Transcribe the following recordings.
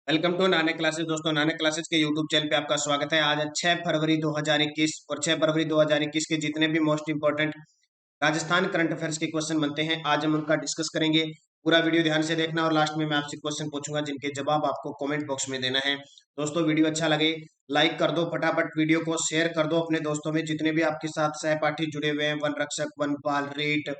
Welcome to Nanak classes. दोस्तों, Nanak classes के YouTube channel पे आपका स्वागत है। आज 6 फरवरी 2021 और 6 फरवरी 2021 के जितने भी most important Rajasthan current affairs के क्वेश्चन बनते हैं, आज हम उनका डिस्कस करेंगे। पूरा वीडियो ध्यान से देखना और लास्ट में मैं आपसे क्वेश्चन पूछूंगा जिनके जवाब आपको कमेंट बॉक्स में देना है। दोस्तों, वीडियो अच्छा लगे लाइक कर दो, फटाफट वीडियो को शेयर कर दो अपने दोस्तों में। जितने भी आपके साथ सहपाठी जुड़े हुए हैं, वन रक्षक, वनपाल, रेट,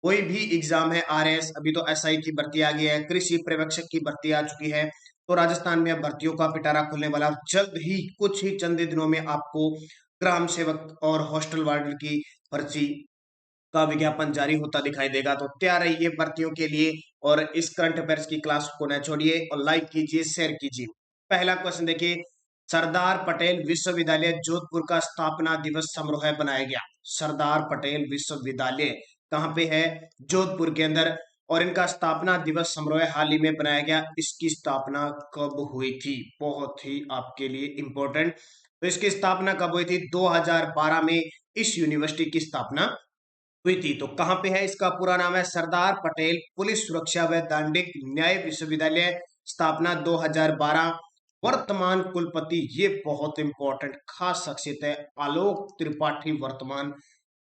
कोई भी एग्जाम है, आरएस, अभी तो एसआई की भर्ती आ गई है, कृषि पर्यवेक्षक की भर्ती आ चुकी है। तो राजस्थान में अब भर्तियों का पिटारा खुलने वाला है। जल्द ही कुछ ही चंद दिनों में आपको ग्राम सेवक और हॉस्टल वार्डन की भर्ती का विज्ञापन जारी होता दिखाई देगा। तो तैयार रहिए भर्तियों के लिए और इस करंट अफेयर्स की क्लास को न छोड़िए और लाइक कीजिए, शेयर कीजिए। पहला क्वेश्चन देखिए, सरदार पटेल विश्वविद्यालय जोधपुर का स्थापना दिवस समारोह बनाया गया। सरदार पटेल विश्वविद्यालय कहाँ पे है? जोधपुर के अंदर। और इनका स्थापना दिवस समारोह हाल ही में बनाया गया। इसकी स्थापना कब हुई थी? बहुत ही आपके लिए इंपॉर्टेंट। तो इसकी स्थापना कब हुई थी? 2012 में इस यूनिवर्सिटी की स्थापना हुई थी। तो कहां पे है? इसका पूरा नाम है सरदार पटेल पुलिस सुरक्षा व दंडिक न्याय विश्वविद्यालय, स्थापना 2012। वर्तमान कुलपति, ये बहुत इंपॉर्टेंट खास शख्सियत है, आलोक त्रिपाठी वर्तमान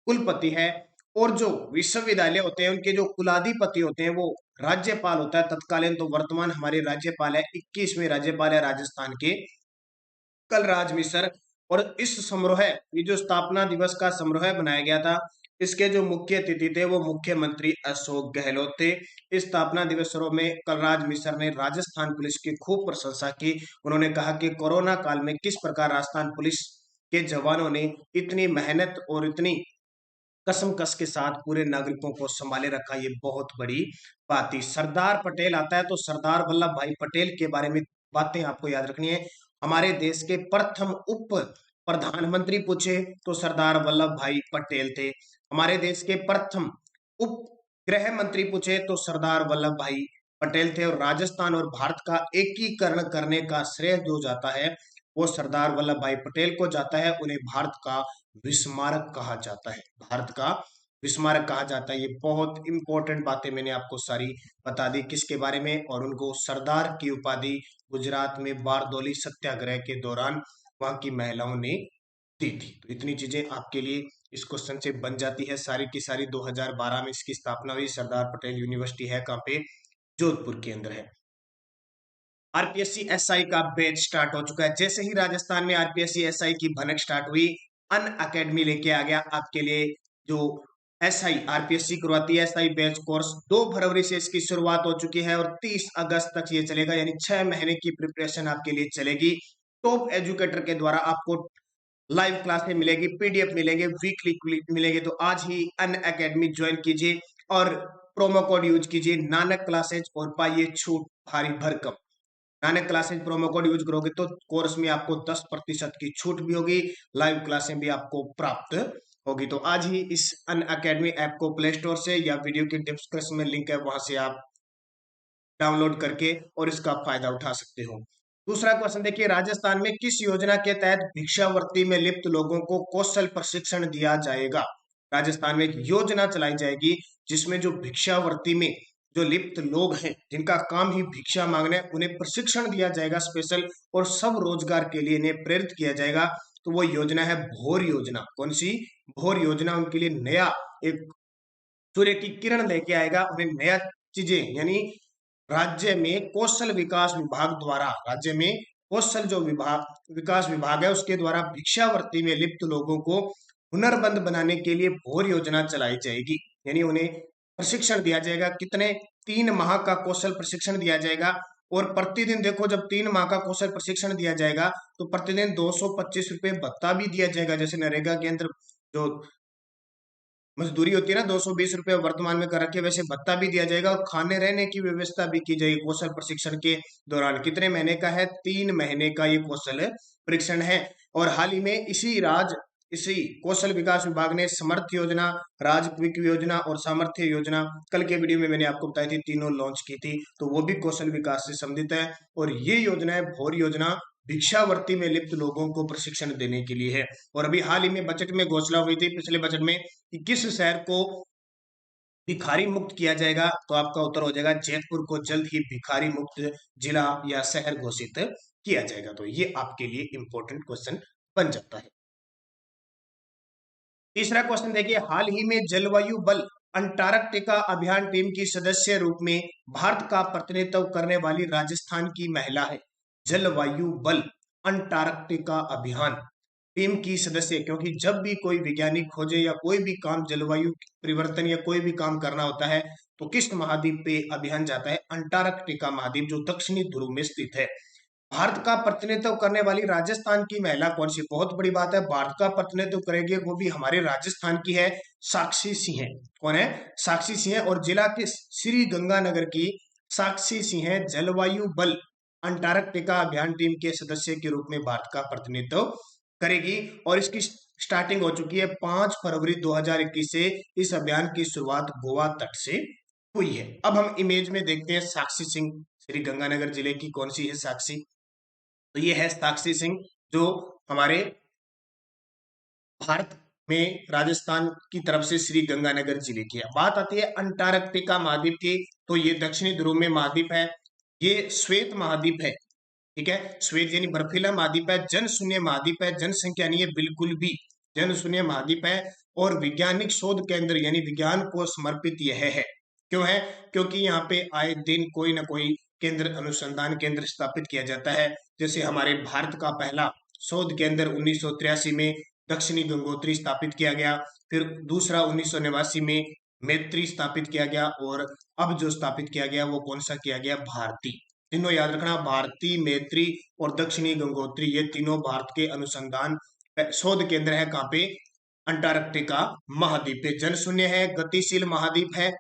कुलपति है। और जो विश्वविद्यालय होते हैं उनके जो कुलाधिपति होते हैं वो राज्यपाल होता है तत्कालीन। तो वर्तमान हमारे राज्यपाल है, 21वें राज्यपाल है राजस्थान के, कलराज मिश्र। और इस समारोह, ये जो स्थापना दिवस का समारोह बनाया गया था, इसके जो मुख्य अतिथि थे वो मुख्यमंत्री अशोक गहलोत थे। इस स्थापना दिवस समारोह में कलराज मिश्र ने राजस्थान पुलिस की खूब प्रशंसा की। उन्होंने कहा कि कोरोना काल में किस प्रकार राजस्थान पुलिस के जवानों ने इतनी मेहनत और इतनी कसम कस के साथ पूरे नागरिकों को संभाले रखा, ये बहुत बड़ी बात थी। सरदार पटेल आता है तो सरदार वल्लभ भाई पटेल के बारे में बातें आपको याद रखनी है। हमारे देश के प्रथम उप प्रधानमंत्री पूछे तो सरदार वल्लभ भाई पटेल थे। हमारे देश के प्रथम उप गृह मंत्री पूछे तो सरदार वल्लभ भाई पटेल थे। और राजस्थान और भारत का एकीकरण करने का श्रेय जो जाता है वो सरदार वल्लभ भाई पटेल को जाता है। उन्हें भारत का विस्मारक कहा जाता है, भारत का विस्मारक कहा जाता है। ये बहुत इंपॉर्टेंट बातें मैंने आपको सारी बता दी किसके बारे में। और उनको सरदार की उपाधि गुजरात में बारदोली सत्याग्रह के दौरान वहां की महिलाओं ने दी थी। तो इतनी चीजें आपके लिए इस क्वेश्चन से बन जाती है सारी की सारी। 2012 में इसकी स्थापना हुई। सरदार पटेल यूनिवर्सिटी है कहाँ पे? जोधपुर के अंदर है। आरपीएससी एसआई का बैच स्टार्ट हो चुका है। जैसे ही राजस्थान में आरपीएससी एसआई की भनक स्टार्ट हुई, अन अकेडमी लेके आ गया आपके लिए जो एसआई आरपीएससी करवाती है एसआई बैच कोर्स। 2 फरवरी से इसकी शुरुआत हो चुकी है और 30 अगस्त तक ये चलेगा, यानी 6 महीने की प्रिपरेशन आपके लिए चलेगी। टॉप एजुकेटर के द्वारा आपको लाइव क्लासें मिलेगी, पीडीएफ मिलेंगे, वीकली मिलेंगे। तो आज ही अन अकेडमी ज्वाइन कीजिए और प्रोमो कोड यूज कीजिए नानक क्लासेज और पाइए छूट भारी भरकम। Nanak classes promo code use करोगे तो कोर्स में आपको 10% की छूट भी होगी, लाइव क्लासें भी आपको प्राप्त होगी। तो आज ही इस अन अकेडमी ऐप को प्ले स्टोर से या वीडियो की डिस्क्रिप्शन में लिंक है, वहां से आप डाउनलोड करके और इसका फायदा उठा सकते हो। दूसरा क्वेश्चन देखिए, राजस्थान में किस योजना के तहत भिक्षावृत्ति में लिप्त लोगों को कौशल प्रशिक्षण दिया जाएगा? राजस्थान में एक योजना चलाई जाएगी जिसमें जो भिक्षावृत्ति में जो लिप्त लोग हैं जिनका काम ही भिक्षा मांगना है, उन्हें प्रशिक्षण दिया जाएगा स्पेशल, और सब रोजगार के लिए इन्हें प्रेरित किया जाएगा। तो वो योजना है भोर योजना। कौन सी? भोर योजना। उनके लिए नया एक सूर्य की किरण लेके आएगा, उन्हें नया चीजें, यानी राज्य में कौशल विकास विभाग द्वारा, राज्य में कौशल जो विकास विभाग है उसके द्वारा भिक्षावृत्ति में लिप्त लोगों को हुनरबंद बनाने के लिए भोर योजना चलाई जाएगी। यानी उन्हें प्रशिक्षण दिया जाएगा। कितने? 3 माह का कौशल प्रशिक्षण दिया जाएगा। और प्रतिदिन देखो, जब 3 माह का कौशल प्रशिक्षण दिया जाएगा तो प्रतिदिन 225 रुपये भत्ता भी दिया जाएगा। जैसे नरेगा के अंदर जो मजदूरी होती है ना, 220 रुपये वर्तमान में कर रखे, वैसे भत्ता भी दिया जाएगा और खाने रहने की व्यवस्था भी की जाएगी कौशल प्रशिक्षण के दौरान। कितने महीने का है? 3 महीने का ये कौशल प्रशिक्षण है। और हाल ही में इसी कौशल विकास विभाग ने समर्थ योजना, राज क्विक योजना और सामर्थ्य योजना, कल के वीडियो में मैंने आपको बताई थी, तीनों लॉन्च की थी। तो वो भी कौशल विकास से संबंधित है। और ये योजना है भोर योजना, भिक्षावृत्ति में लिप्त लोगों को प्रशिक्षण देने के लिए है। और अभी हाल ही में बजट में घोषणा हुई थी पिछले बजट में कि किस शहर को भिखारी मुक्त किया जाएगा? तो आपका उत्तर हो जाएगा जयपुर को जल्द ही भिखारी मुक्त जिला या शहर घोषित किया जाएगा। तो ये आपके लिए इंपॉर्टेंट क्वेश्चन बन जाता है। तीसरा क्वेश्चन देखिए, हाल ही में जलवायु बल अंटार्कटिका अभियान टीम की सदस्य रूप में भारत का प्रतिनिधित्व करने वाली राजस्थान की महिला है। जलवायु बल अंटार्कटिका अभियान टीम की सदस्य, क्योंकि जब भी कोई वैज्ञानिक खोजे या कोई भी काम जलवायु परिवर्तन या कोई भी काम करना होता है तो किस महाद्वीप पे अभियान जाता है? अंटार्कटिका महाद्वीप, जो दक्षिणी ध्रुव में स्थित है। भारत का प्रतिनिधित्व करने वाली राजस्थान की महिला कौन सी? बहुत बड़ी बात है, भारत का प्रतिनिधित्व करेगी वो भी हमारे राजस्थान की है, साक्षी सिंह। कौन है? साक्षी सिंह। और जिला के श्री गंगानगर की साक्षी सिंह जलवायु बल अंटार्कटिका अभियान टीम के सदस्य के रूप में भारत का प्रतिनिधित्व करेगी। और इसकी स्टार्टिंग हो चुकी है 5 फरवरी 2021 से। इस अभियान की शुरुआत गोवा तट से हुई है। अब हम इमेज में देखते हैं साक्षी सिंह, श्री गंगानगर जिले की कौन सी है साक्षी? तो ये है साक्षी सिंह, जो हमारे भारत में राजस्थान की तरफ से श्री गंगानगर जिले की है। बात आती है अंटार्कटिका महाद्वीप की, तो ये दक्षिणी ध्रुव में महाद्वीप है। ये श्वेत महाद्वीप है, ठीक है। श्वेत यानी बर्फीला महाद्वीप है, जनशून्य महाद्वीप है, जनसंख्या नहीं है बिल्कुल भी, जनशून्य महाद्वीप है। और वैज्ञानिक शोध केंद्र यानी विज्ञान को समर्पित यह है। क्यों है? क्योंकि यहाँ पे आए दिन कोई ना कोई केंद्र, अनुसंधान केंद्र स्थापित किया जाता है। जैसे हमारे भारत का पहला शोध केंद्र 1983 में दक्षिणी गंगोत्री स्थापित किया गया, फिर दूसरा 1989 में मैत्री स्थापित किया गया, और अब जो स्थापित किया गया वो कौन सा किया गया? भारती। तीनों याद रखना, भारती, मैत्री और दक्षिणी गंगोत्री, ये तीनों भारत के अनुसंधान शोध केंद्र है। कहाँ पे? अंटार्कटिका महाद्वीप पे। जनशून्य है, गतिशील महाद्वीप है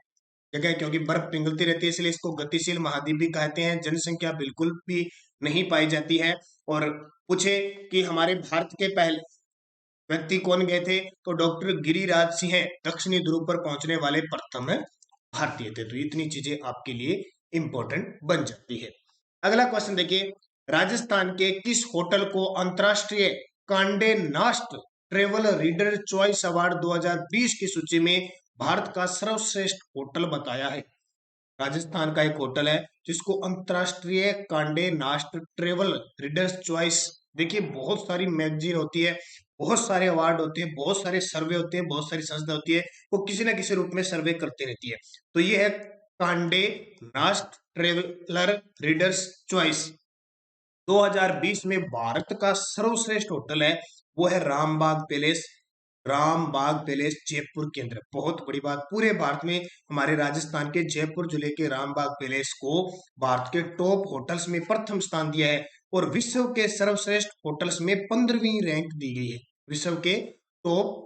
जगह, क्योंकि बर्फ पिघलती रहती है इसलिए इसको गतिशील महाद्वीप भी कहते हैं। जनसंख्या बिल्कुल भी नहीं पाई जाती है। और पूछे कि हमारे भारत के पहले व्यक्ति कौन गए थे, तो डॉक्टर गिरिराज सिंह दक्षिणी ध्रुव पर पहुंचने वाले प्रथम भारतीय थे। तो इतनी चीजें आपके लिए इंपॉर्टेंट बन जाती है। अगला क्वेश्चन देखिए, राजस्थान के किस होटल को अंतरराष्ट्रीय कांडे नास्ट ट्रेवल रीडर चॉइस अवार्ड 2020 की सूची में भारत का सर्वश्रेष्ठ होटल बताया है? राजस्थान का एक होटल है जिसको अंतरराष्ट्रीय कांडे नास्ट ट्रेवल रीडर्स चॉइस, देखिए बहुत सारी मैगजीन होती है, बहुत सारे अवार्ड होते हैं, बहुत सारे सर्वे होते हैं, बहुत सारी संस्था होती है, वो किसी ना किसी रूप में सर्वे करती रहती है। तो ये है कांडे नास्ट ट्रेवलर रीडर्स चॉइस। 2020 में भारत का सर्वश्रेष्ठ होटल है वो है रामबाग पैलेस। रामबाग पैलेस जयपुर के अंदर, बहुत बड़ी बात, पूरे भारत में हमारे राजस्थान के जयपुर जिले के रामबाग पैलेस को भारत के टॉप होटल्स में प्रथम स्थान दिया है। और विश्व के सर्वश्रेष्ठ होटल्स में 15वीं रैंक दी गई है। विश्व के टॉप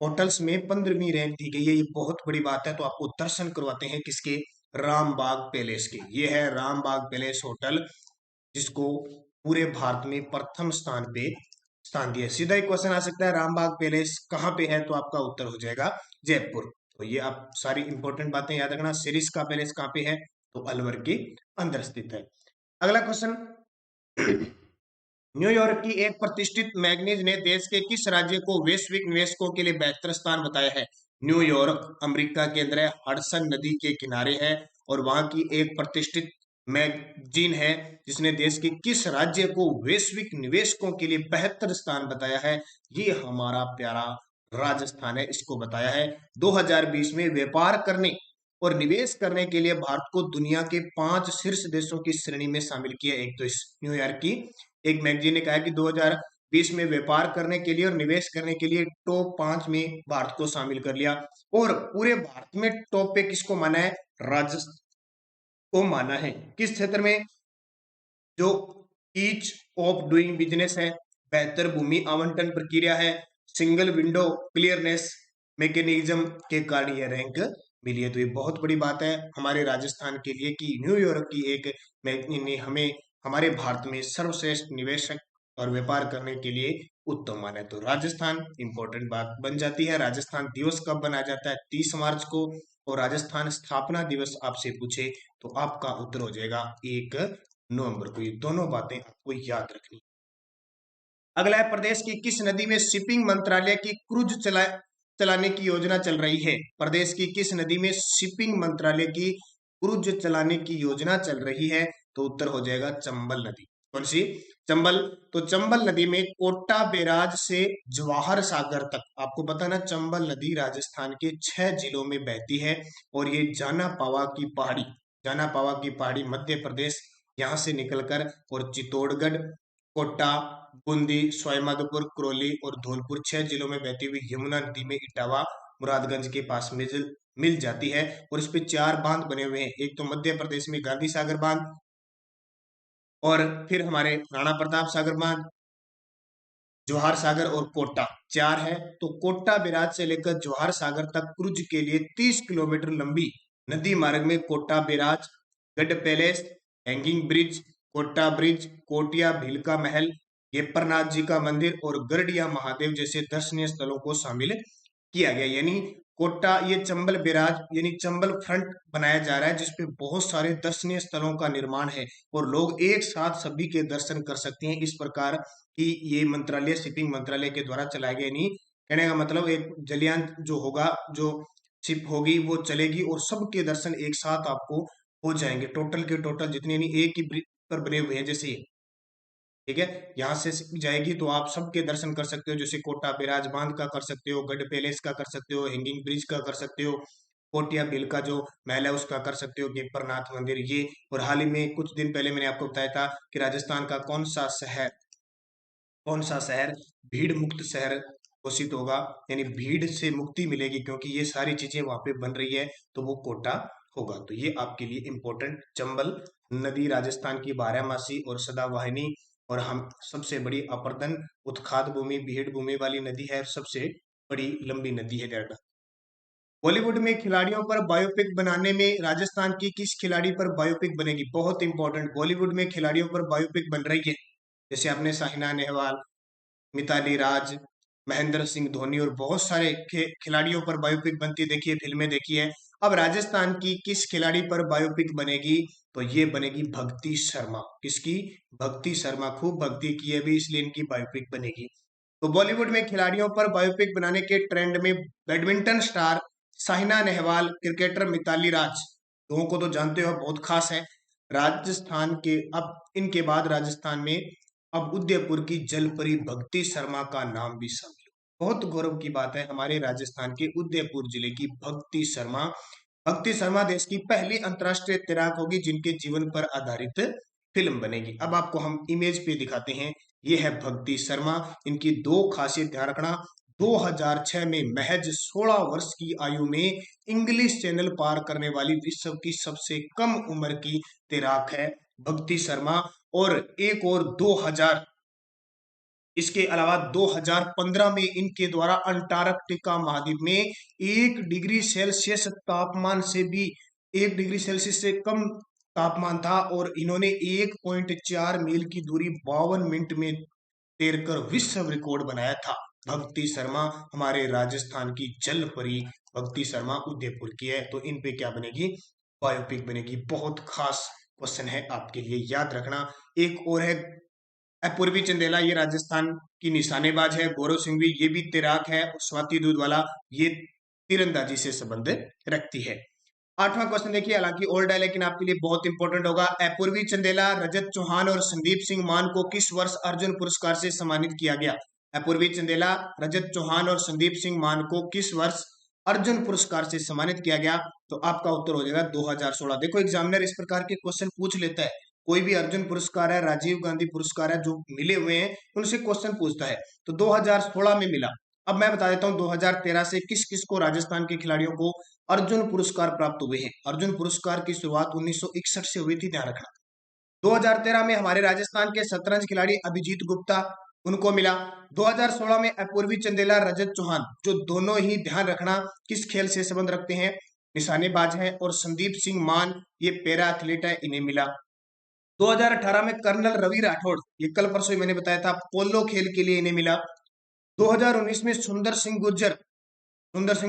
होटल्स में 15वीं रैंक दी गई है, ये बहुत बड़ी बात है। तो आपको दर्शन करवाते हैं किसके? रामबाग पैलेस के। ये है रामबाग पैलेस होटल, जिसको पूरे भारत में प्रथम स्थान पे स्थान दिया। सीधा एक क्वेश्चन आ सकता है, रामबाग पैलेस कहाँ पे है? तो आपका उत्तर हो जाएगा जयपुर। तो ये आप सारी इंपॉर्टेंट बातें याद रखना। सिरिस का पैलेस कहाँ पे है? तो अलवर के अंदर स्थित है। अगला क्वेश्चन, न्यूयॉर्क की एक प्रतिष्ठित मैगजीन ने देश के किस राज्य को वैश्विक निवेशकों के लिए बेहतर स्थान बताया है? न्यूयॉर्क अमेरिका के अंदर है, हडसन नदी के किनारे है, और वहां की एक प्रतिष्ठित मैगजीन है जिसने देश के किस राज्य को वैश्विक निवेशकों के लिए बेहतर स्थान बताया है? ये हमारा प्यारा राजस्थान है, इसको बताया है। 2020 में व्यापार करने और निवेश करने के लिए भारत को दुनिया के 5 शीर्ष देशों की श्रेणी में शामिल किया। एक तो इस न्यूयॉर्क की एक मैगजीन ने कहा कि 2020 में व्यापार करने के लिए और निवेश करने के लिए टॉप 5 में भारत को शामिल कर लिया। और पूरे भारत में टॉप पे किसको माना है? राजस्थान को माना है। किस क्षेत्र में? जो ईच ऑफ डूइंग बिजनेस है, बेहतर भूमि आवंटन प्रक्रिया है, सिंगल विंडो क्लियरनेस मैकेनिज्म के कारण यह रैंक मिली है। तो ये बहुत बड़ी बात है हमारे राजस्थान के लिए कि न्यूयॉर्क की एक मैगजीन ने हमें हमारे भारत में सर्वश्रेष्ठ निवेशक और व्यापार करने के लिए उत्तम माना है। तो राजस्थान इंपॉर्टेंट बात बन जाती है। राजस्थान दिवस कब मनाया जाता है? 30 मार्च को। और राजस्थान स्थापना दिवस आपसे पूछे तो आपका उत्तर हो जाएगा 1 नवंबर को। ये दोनों बातें आपको याद रखनी। अगला है, प्रदेश की किस नदी में शिपिंग मंत्रालय की क्रूज चलाने की योजना चल रही है? प्रदेश की किस नदी में शिपिंग मंत्रालय की क्रूज चलाने की योजना चल रही है? तो उत्तर हो जाएगा चंबल नदी। कौन सी? चंबल। तो चंबल नदी में कोटा बैराज से जवाहर सागर तक, आपको पता ना चंबल नदी राजस्थान के 6 जिलों में बहती है और ये जाना पावा की पहाड़ी मध्य प्रदेश, यहाँ से निकलकर और चित्तौड़गढ़, कोटा, बूंदी, सवाईमाधोपुर, करौली और धौलपुर 6 जिलों में बहती हुई यमुना नदी में इटावा मुरादगंज के पास में मिल जाती है। और इस पे 4 बांध बने हुए हैं। एक तो मध्य प्रदेश में गांधी सागर बांध, और फिर हमारे राणा प्रताप सागर बांध, जवाहर सागर और कोटा, 4 है। तो कोटा बैराज से लेकर जवाहर सागर तक क्रूज के लिए 30 किलोमीटर लंबी नदी मार्ग में Kota barrage, Garh palace, hanging bridge, Kota bridge, Kotiya Bhil का महल, गेपरनाथ जी का मंदिर और गरडिया महादेव जैसे दर्शनीय स्थलों को शामिल किया गया। यानी कोटा, ये चंबल बैराज यानी चंबल फ्रंट बनाया जा रहा है जिसपे बहुत सारे दर्शनीय स्थलों का निर्माण है और लोग एक साथ सभी के दर्शन कर सकते हैं। इस प्रकार की ये मंत्रालय शिपिंग मंत्रालय के द्वारा चलाया गया। नहीं, कहने का मतलब एक जलयान जो होगा, जो शिप होगी वो चलेगी और सबके दर्शन एक साथ आपको हो जाएंगे। टोटल के टोटल जितने, यानी एक ही ब्रिज पर बने हुए हैं जैसे ये, ठीक है, यहाँ से जाएगी तो आप सबके दर्शन कर सकते हो। जैसे कोटा बैराज बांध का कर सकते हो, गढ़ पैलेस का कर सकते हो, हैंगिंग ब्रिज का कर सकते हो, कोटिया बिल का जो महल है उसका कर सकते हो, गेपरनाथ मंदिर ये। और हाल ही में कुछ दिन पहले मैंने आपको बताया था कि राजस्थान का कौन सा शहर भीड़ मुक्त शहर घोषित होगा, यानी भीड़ से मुक्ति मिलेगी क्योंकि ये सारी चीजें वहां पे बन रही है, तो वो कोटा होगा। तो ये आपके लिए इंपॉर्टेंट, चंबल नदी राजस्थान की बारहमासी और सदाबहानी और हम सबसे बड़ी अपर्दन उत्खाद भूमि भीड़ भूमि वाली नदी है, सबसे बड़ी लंबी नदी है डेल्टा। बॉलीवुड में खिलाड़ियों पर बायोपिक बनाने में राजस्थान की किस खिलाड़ी पर बायोपिक बनेगी? बहुत इंपॉर्टेंट, बॉलीवुड में खिलाड़ियों पर बायोपिक बन रही है। जैसे आपने साइना नेहवाल, मिताली राज, महेंद्र सिंह धोनी और बहुत सारे खिलाड़ियों पर बायोपिक बनती देखी है, फिल्में देखी है। अब राजस्थान की किस खिलाड़ी पर बायोपिक बनेगी? तो ये बनेगी भक्ति शर्मा। किसकी? भक्ति शर्मा, खूब भक्ति की है भी इसलिए इनकी बायोपिक बनेगी। तो बॉलीवुड में खिलाड़ियों पर बायोपिक बनाने के ट्रेंड में badminton star Saina Nehwal, cricketer Mithali Raj, लोगों को तो जानते हो बहुत खास है राजस्थान के। अब इनके बाद राजस्थान में अब उदयपुर की जलपरी भक्ति शर्मा का नाम भी शामिल। बहुत गौरव की बात है, हमारे राजस्थान के उदयपुर जिले की भक्ति शर्मा। भक्ति शर्मा देश की पहली अंतर्राष्ट्रीय तैराक होगी जिनके जीवन पर आधारित फिल्म बनेगी। अब आपको हम इमेज पे दिखाते हैं, ये है भक्ति शर्मा। इनकी 2 खासियत ध्यान रखना। 2006 में महज 16 वर्ष की आयु में इंग्लिश चैनल पार करने वाली विश्व की सबसे कम उम्र की तैराक है भक्ति शर्मा। और एक और 2000, इसके अलावा 2015 में इनके द्वारा अंटार्कटिका महाद्वीप में 1 डिग्री सेल्सियस तापमान से भी, 1 डिग्री सेल्सियस से कम तापमान था और इन्होंने 1.4 मील की दूरी 52 मिनट में तैरकर विश्व रिकॉर्ड बनाया था। भक्ति शर्मा हमारे राजस्थान की जल परी भक्ति शर्मा उदयपुर की है। तो इन पे क्या बनेगी? बायोपिक बनेगी। बहुत खास क्वेश्चन है आपके लिए, याद रखना। एक और है अपूर्वी चंदेला, ये राजस्थान की निशानेबाज है। गौरव सिंह भी, ये भी तैराक है। स्वाति दूधवाला, ये तीरंदाजी से संबंध रखती है। 8वां क्वेश्चन देखिए, हालांकि ओल्ड है लेकिन आपके लिए बहुत इंपॉर्टेंट होगा। अपूर्वी चंदेला, रजत चौहान और संदीप सिंह मान को किस वर्ष अर्जुन पुरस्कार से सम्मानित किया गया? अपूर्वी चंदेला, रजत चौहान और संदीप सिंह मान को किस वर्ष अर्जुन पुरस्कार से सम्मानित किया गया? तो आपका उत्तर हो जाएगा 2016। देखो एग्जामिनर इस प्रकार के क्वेश्चन पूछ लेता है, कोई भी अर्जुन पुरस्कार है, राजीव गांधी पुरस्कार है जो मिले हुए हैं, उनसे क्वेश्चन पूछता है। तो 2016 में मिला। अब मैं बता देता हूं 2013 से किस किस को, राजस्थान के खिलाड़ियों को अर्जुन पुरस्कार प्राप्त हुए हैं। अर्जुन पुरस्कार की शुरुआत 1961 से हुई थी, ध्यान रखना। 2013 में हमारे राजस्थान के शतरंज खिलाड़ी अभिजीत गुप्ता, उनको मिला। 2016 में अपूर्वी चंदेला, रजत चौहान, जो दोनों ही ध्यान रखना किस खेल से संबंध रखते हैं, निशानेबाज हैं। और संदीप सिंह मान, ये पैरा एथलीट है, इन्हें मिला। 2018 में कर्नल रवि राठौड़, ये कल परसों मैंने बताया था, पोलो खेल के लिए इन्हें मिला। 2019 में सुंदर सिंह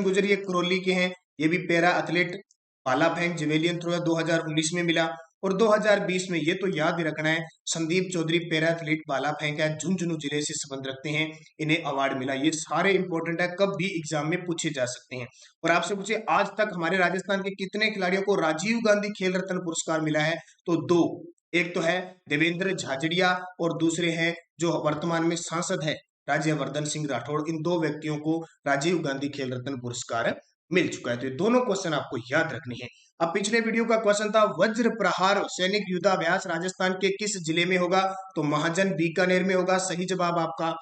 गुर्जर ये करौली के हैं, ये भी पैरा एथलीट, भाला फेंक जेवेलियन थ्रो 2019 में मिला। और 2020 में, ये तो याद ही रखना है, संदीप चौधरी पैरा एथलीट भाला फेंक है, झुंझुनू जिले से संबंध रखते हैं, इन्हें अवार्ड मिला। ये सारे इंपॉर्टेंट है, कब भी एग्जाम में पूछे जा सकते हैं। और आपसे पूछे आज तक हमारे राजस्थान के कितने खिलाड़ियों को राजीव गांधी खेल रत्न पुरस्कार मिला है, तो दो। एक तो है देवेंद्र झाझड़िया और दूसरे हैं जो वर्तमान में सांसद है राज्यवर्धन सिंह राठौड़। इन दो व्यक्तियों को राजीव गांधी खेल रत्न पुरस्कार मिल चुका है। तो ये दोनों क्वेश्चन आपको याद रखने हैं। अब पिछले वीडियो का क्वेश्चन था वज्र प्रहार सैनिक युद्धाभ्यास राजस्थान के किस जिले में होगा, तो महाजन बीकानेर में होगा। सही जवाब आपका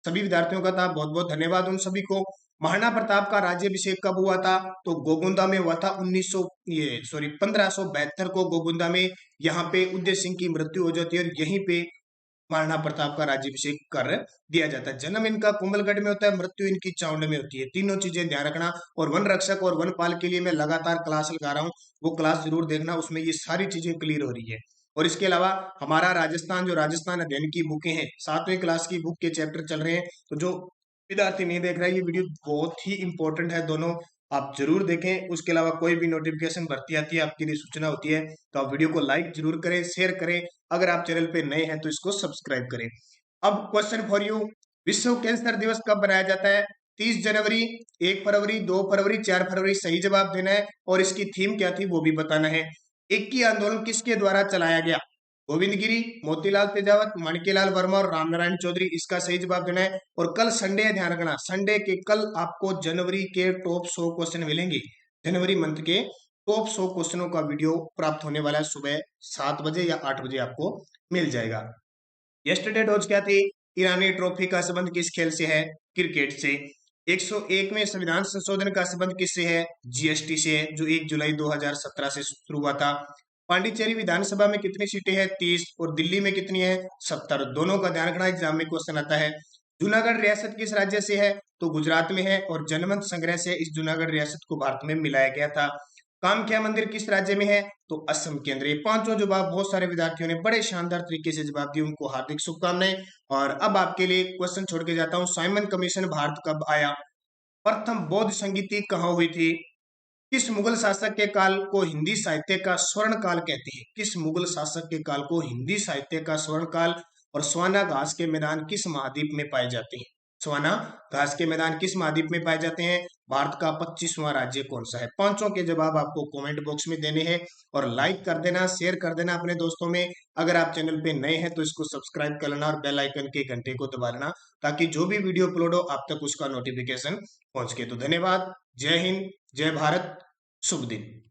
सभी विद्यार्थियों का था। बहुत बहुत धन्यवाद उन सभी को। महाराणा प्रताप का राज्याभिषेक कब हुआ था, तो गोगुंदा में हुआ था 1572 को गोगुंदा में। यहाँ पे उदय सिंह की मृत्यु हो जाती है और यहीं पे महाराणा प्रताप का राज्याभिषेक कर दिया जाता है। जन्म इनका कुंभलगढ़ में होता है, मृत्यु इनकी चावंड में होती है। तीनों चीजें ध्यान रखना। और वन रक्षक और वनपाल के लिए मैं लगातार क्लास लगा रहा हूँ, वो क्लास जरूर देखना, उसमें ये सारी चीजें क्लियर हो रही है। और इसके अलावा हमारा राजस्थान जो राजस्थान अध्ययन की बुकें हैं, 7वीं क्लास की बुक के चैप्टर चल रहे हैं, तो जो विद्यार्थी नहीं देख रहा है, ये वीडियो बहुत ही इंपॉर्टेंट है, दोनों आप जरूर देखें। उसके अलावा कोई भी नोटिफिकेशन भर्ती आती है, आपके लिए सूचना होती है, तो आप वीडियो को लाइक जरूर करें, शेयर करें। अगर आप चैनल पे नए हैं तो इसको सब्सक्राइब करें। अब क्वेश्चन फॉर यू, विश्व कैंसर दिवस कब मनाया जाता है, 30 जनवरी, 1 फरवरी, 2 फरवरी, 4 फरवरी। सही जवाब देना है और इसकी थीम क्या थी वो भी बताना है। 21 आंदोलन किसके द्वारा चलाया गया, गोविंद गिरी, मोतीलाल तेजावत, माणिक्यलाल वर्मा और रामनारायण चौधरी। इसका सही जवाब देना है। और कल संडे है, ध्यान रखना, संडे के कल आपको जनवरी के टॉप 100 क्वेश्चन मिलेंगे। जनवरी मंथ के टॉप 100 क्वेश्चनों का वीडियो प्राप्त होने वाला है, सुबह 7 बजे या 8 बजे आपको मिल जाएगा। यस्टरडे डॉज क्या थी, ईरानी ट्रॉफी का संबंध किस खेल से है, क्रिकेट से। 101वें संविधान संशोधन का संबंध किससे है, जीएसटी से है, जो 1 जुलाई 2017 से शुरू हुआ था। पांडिचेरी विधानसभा में कितनी सीटें हैं, 30, और दिल्ली में कितनी है, 70। दोनों का ध्यान रखना, एग्जाम में क्वेश्चन आता है। जूनागढ़ रियासत किस राज्य से है, तो गुजरात में है, और जनमत संग्रह से इस जूनागढ़ रियासत को भारत में मिलाया गया था। कामाख्या मंदिर किस राज्य में है, तो असम के अंदर। ये पांचों जवाब बहुत सारे विद्यार्थियों ने बड़े शानदार तरीके से जवाब दिए, उनको हार्दिक शुभकामनाएं। और अब आपके लिए क्वेश्चन छोड़ के जाता हूं, साइमन कमीशन भारत कब आया, प्रथम बौद्ध संगीति कहाँ हुई थी, किस मुगल शासक के काल को हिंदी साहित्य का स्वर्ण काल कहते हैं, किस मुगल शासक के काल को हिंदी साहित्य का स्वर्ण काल। और स्वाना घास के मैदान किस महाद्वीप में पाए जाते हैं, स्वाना घास के मैदान किस महाद्वीप में पाए जाते हैं, भारत का 25वां राज्य कौन सा है। पांचों के जवाब आपको कमेंट बॉक्स में देने हैं। और लाइक कर देना, शेयर कर देना अपने दोस्तों में। अगर आप चैनल पे नए हैं तो इसको सब्सक्राइब कर लेना और बेल आइकन के घंटे को दबा लेना, ताकि जो भी वीडियो अपलोड हो आप तक उसका नोटिफिकेशन पहुंच के। तो धन्यवाद, जय हिंद, जय भारत, शुभ दिन।